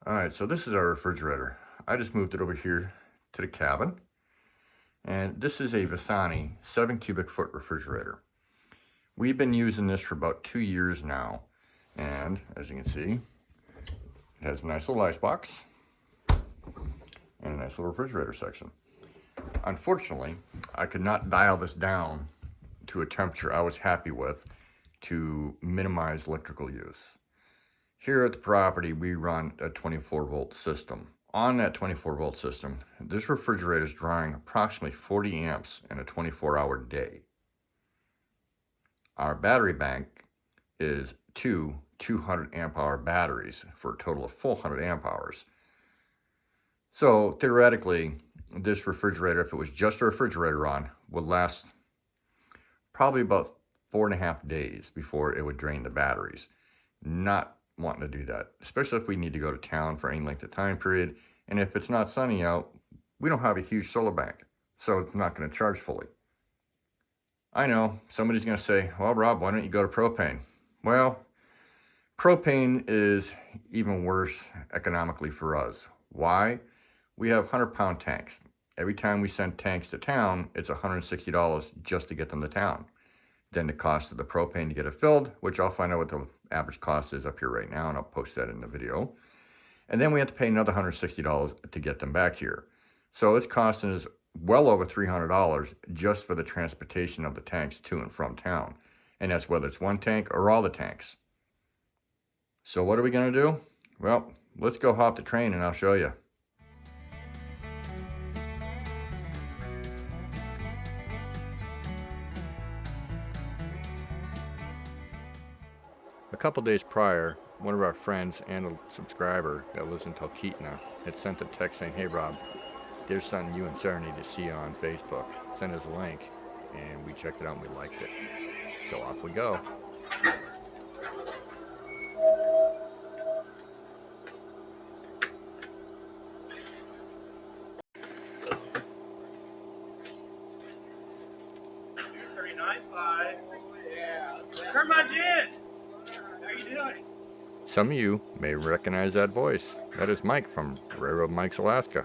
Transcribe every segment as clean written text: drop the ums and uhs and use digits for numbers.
Alright, so this is our refrigerator. I just moved it over here to the cabin. And this is a Visanni 7 cubic foot refrigerator. We've been using this for about 2 years now. And as you can see, it has a nice little ice box and a nice little refrigerator section. Unfortunately, I could not dial this down to a temperature I was happy with to minimize electrical use. Here at the property, we run a 24-volt system. On that 24-volt system, this refrigerator is drawing approximately 40 amps in a 24-hour day. Our battery bank is two 200 amp hour batteries for a total of 400 amp hours. So theoretically, this refrigerator, if it was just a refrigerator on, would last probably about 4.5 days before it would drain the batteries. Not wanting to do that, especially if we need to go to town for any length of time period. And if it's not sunny out, we don't have a huge solar bank, so it's not going to charge fully. I know somebody's going to say, well, Rob, why don't you go to propane? Well, propane is even worse economically for us. Why? We have 100-pound tanks. Every time we send tanks to town, it's $160 just to get them to town. Then the cost of the propane to get it filled, which I'll find out what the average cost is up here right now, and I'll post that in the video. And then we have to pay another $160 to get them back here. So it's costing us well over $300 just for the transportation of the tanks to and from town. And that's whether it's one tank or all the tanks. So what are we going to do? Well, let's go hop the train and I'll show you. A couple days prior, one of our friends and a subscriber that lives in Talkeetna had sent a text saying, hey Rob, there's something you and Sarah need to see on Facebook. Send us a link, and we checked it out and we liked it. So off we go. Some of you may recognize that voice. That is Mike from Railroad Mike's Alaska.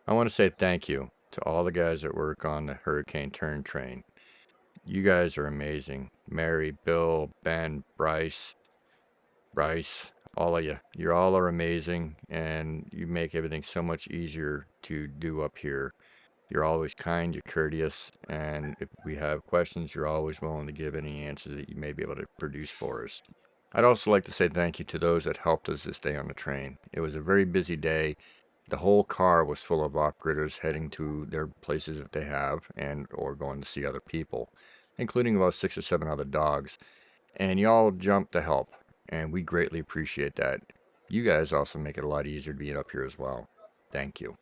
I want to say thank you to all the guys that work on the Hurricane Turn Train. You guys are amazing. Mary, Bill, Ben, Bryce, all of you. You all are amazing, and you make everything so much easier to do up here. You're always kind, you're courteous, and if we have questions, you're always willing to give any answers that you may be able to produce for us. I'd also like to say thank you to those that helped us this day on the train. It was a very busy day. The whole car was full of off-gridders heading to their places if they have, and or going to see other people, including about 6 or 7 other dogs. And y'all jumped to help, and we greatly appreciate that. You guys also make it a lot easier to be up here as well. Thank you.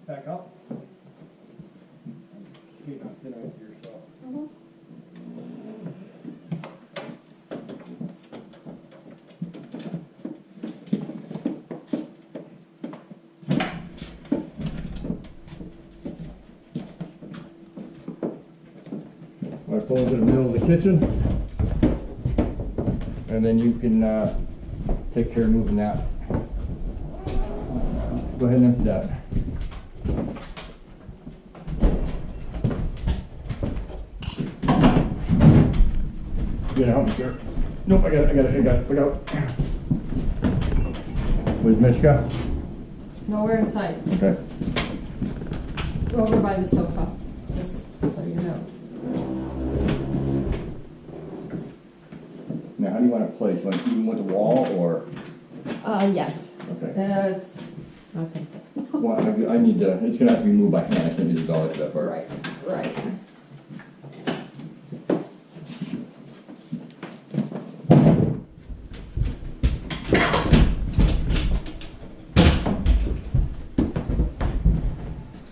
back up. Sweet on thin ice here, so. My phone's in the middle of the kitchen, and then you can take care of moving that. Go ahead and empty that. You gonna help me, sir? Nope, I got it. Look out. Where's Mich go? Nowhere in sight. Okay. Over by the sofa, just so you know. Now, how do you want it placed? You want it even with the wall, or? Yes. Okay. That's, okay. Well, I need to, it's gonna have to be moved by hand. I can't do the dolly to that part. Right.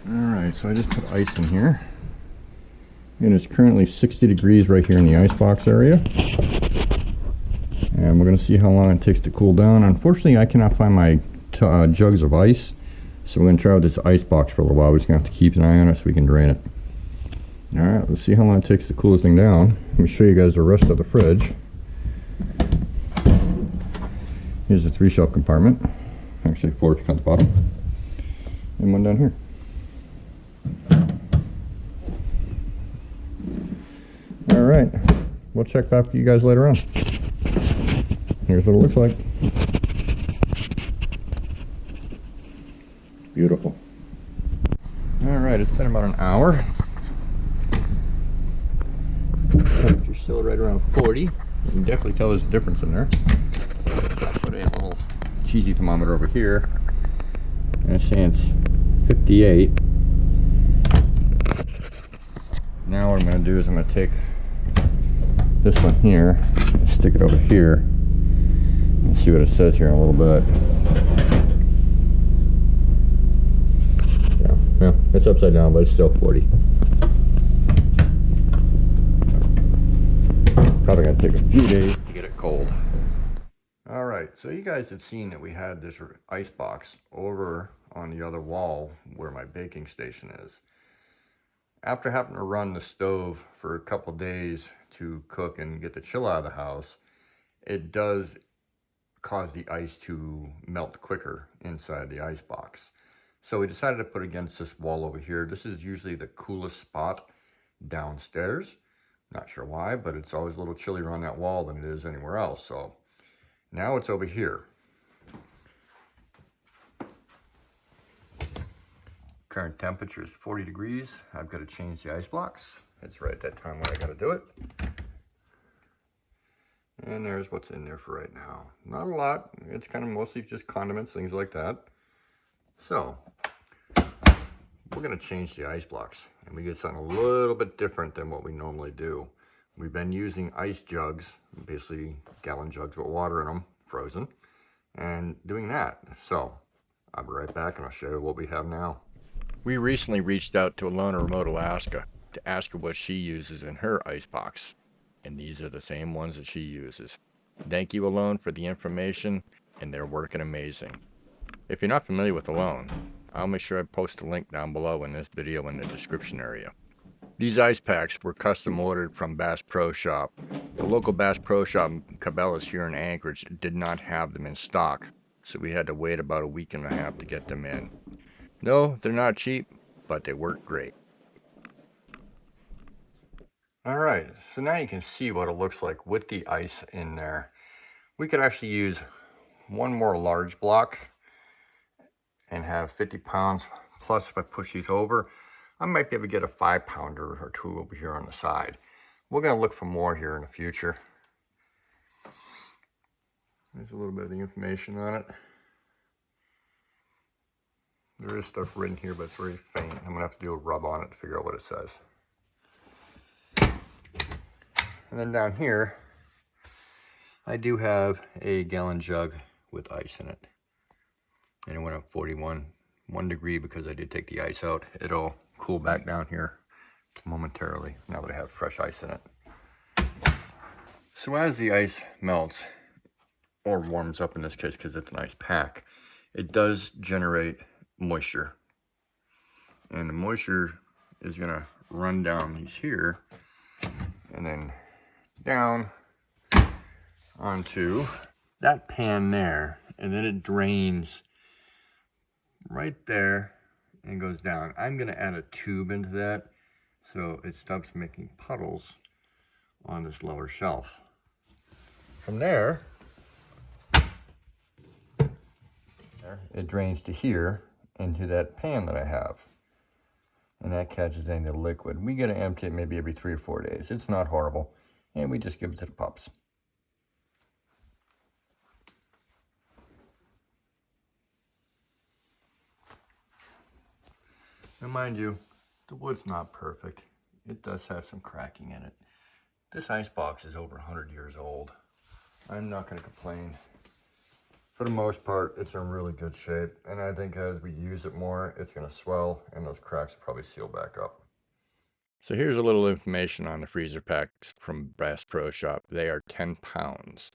Alright, so I just put ice in here. And it's currently 60 degrees right here in the icebox area. And we're going to see how long it takes to cool down. Unfortunately, I cannot find my jugs of ice. So we're going to try with this ice box for a little while. We're just going to have to keep an eye on it so we can drain it. Alright, let's see how long it takes to cool this thing down. Let me show you guys the rest of the fridge. Here's the 3-shelf compartment. Actually 4 if you count the bottom. And one down here. Alright, we'll check back with you guys later on. Here's what it looks like. Beautiful. Alright, it's been about an hour. Temperature's still right around 40. You can definitely tell there's a difference in there. I put a little cheesy thermometer over here. And it's saying it's 58. Now what I'm going to do is I'm going to take this one here and stick it over here and see what it says here in a little bit. Yeah, it's upside down, but it's still 40. Probably going to take a few days to get it cold. Alright, so you guys had seen that we had this ice box over on the other wall where my baking station is. After having to run the stove for a couple days to cook and get the chill out of the house, it does cause the ice to melt quicker inside the ice box. So we decided to put it against this wall over here. This is usually the coolest spot downstairs. Not sure why, but it's always a little chillier on that wall than it is anywhere else. So now it's over here. Current temperature is 40 degrees. I've got to change the ice blocks. It's right at that time when I got to do it. And there's what's in there for right now. Not a lot. It's kind of mostly just condiments, things like that. So we're going to change the ice blocks. And we get something a little bit different than what we normally do. We've been using ice jugs, basically gallon jugs with water in them, frozen, and doing that. So I'll be right back and I'll show you what we have now. We recently reached out to Alona Remote Alaska to ask her what she uses in her ice box. And these are the same ones that she uses. Thank you, Alone, for the information, and they're working amazing. If you're not familiar with Alone, I'll make sure I post a link down below in this video in the description area. These ice packs were custom ordered from Bass Pro Shop. The local Bass Pro Shop in Cabela's here in Anchorage did not have them in stock, so we had to wait about a week and a half to get them in. No, they're not cheap, but they work great. Alright, so now you can see what it looks like with the ice in there. We could actually use one more large block and have 50 pounds. Plus, if I push these over, I might be able to get a 5-pounder or 2 over here on the side. We're going to look for more here in the future. There's a little bit of the information on it. There is stuff written here, but it's very faint. I'm going to have to do a rub on it to figure out what it says. And then down here, I do have a gallon jug with ice in it. And it went up 41 1 degree because I did take the ice out. It'll cool back down here momentarily now that I have fresh ice in it. So as the ice melts, or warms up in this case because it's an ice pack, it does generate moisture. And the moisture is going to run down these here and then down onto that pan there, and then it drains right there and goes down. I'm going to add a tube into that so it stops making puddles on this lower shelf. From there, it drains to here into that pan that I have, and that catches any liquid. We get to empty it maybe every 3 or 4 days. It's not horrible, and we just give it to the pups. Now mind you, the wood's not perfect. It does have some cracking in it. This ice box is over 100 years old. I'm not going to complain. For the most part, it's in really good shape, and I think as we use it more, it's going to swell, and those cracks will probably seal back up. So here's a little information on the freezer packs from Bass Pro Shop. They are 10 pounds,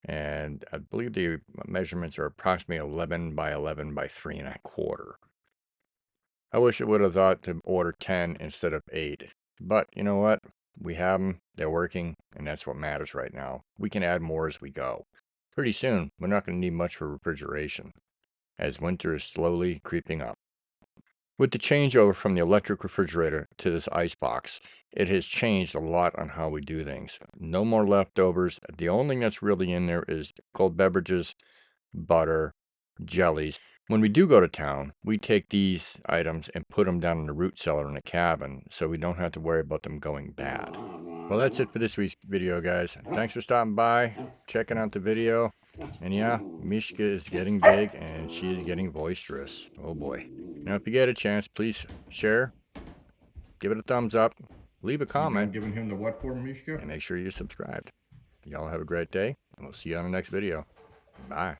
and I believe the measurements are approximately 11 by 11 by 3 1/4. I wish I would have thought to order 10 instead of 8, but you know what? We have them, they're working, and that's what matters right now. We can add more as we go. Pretty soon, we're not going to need much for refrigeration, as winter is slowly creeping up. With the changeover from the electric refrigerator to this ice box, it has changed a lot on how we do things. No more leftovers. The only thing that's really in there is cold beverages, butter, jellies. When we do go to town, we take these items and put them down in the root cellar in the cabin, so we don't have to worry about them going bad. Well, that's it for this week's video, guys. Thanks for stopping by, checking out the video. And yeah, Mich is getting big and she is getting boisterous. Oh boy. Now, if you get a chance, please share, give it a thumbs up, leave a comment. Giving him the what for, Mishka? And make sure you're subscribed. Y'all have a great day, and we'll see you on the next video. Bye.